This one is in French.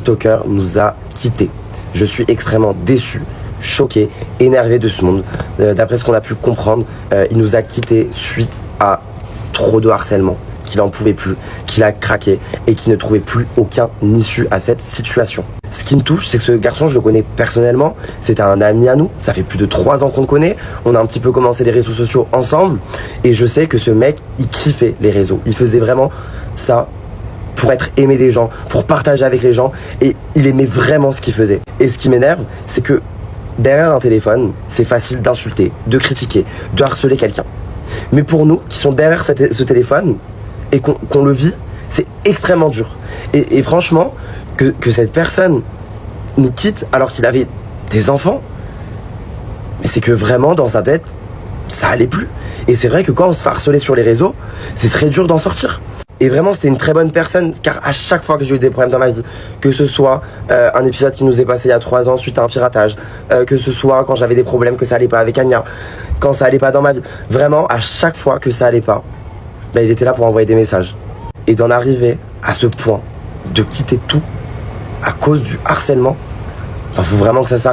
TikToker nous a quittés. Je suis extrêmement déçu, choqué, énervé de ce monde. D'après ce qu'on a pu comprendre, il nous a quittés suite à trop de harcèlement, qu'il en pouvait plus, qu'il a craqué et qu'il ne trouvait plus aucun issue à cette situation. Ce qui me touche, c'est que ce garçon, je le connais personnellement, c'est un ami à nous, ça fait plus de 3 ans qu'on le connaît, on a un petit peu commencé les réseaux sociaux ensemble, et je sais que ce mec, il kiffait les réseaux, il faisait vraiment ça pour être aimé des gens, pour partager avec les gens, et il aimait vraiment ce qu'il faisait. Et ce qui m'énerve, c'est que derrière un téléphone, c'est facile d'insulter, de critiquer, de harceler quelqu'un. Mais pour nous, qui sont derrière ce téléphone, et qu'on le vit, c'est extrêmement dur. Et franchement, que cette personne nous quitte alors qu'il avait des enfants, mais c'est que vraiment, dans sa tête, ça allait plus. Et c'est vrai que quand on se fait harceler sur les réseaux, c'est très dur d'en sortir. Et vraiment, c'était une très bonne personne, car à chaque fois que j'ai eu des problèmes dans ma vie, que ce soit un épisode qui nous est passé il y a 3 ans suite à un piratage, que ce soit quand j'avais des problèmes, que ça allait pas avec Anya, quand ça allait pas dans ma vie, vraiment, à chaque fois que ça allait pas, ben, il était là pour envoyer des messages. Et d'en arriver à ce point, de quitter tout à cause du harcèlement, enfin, faut vraiment que ça s'arrête.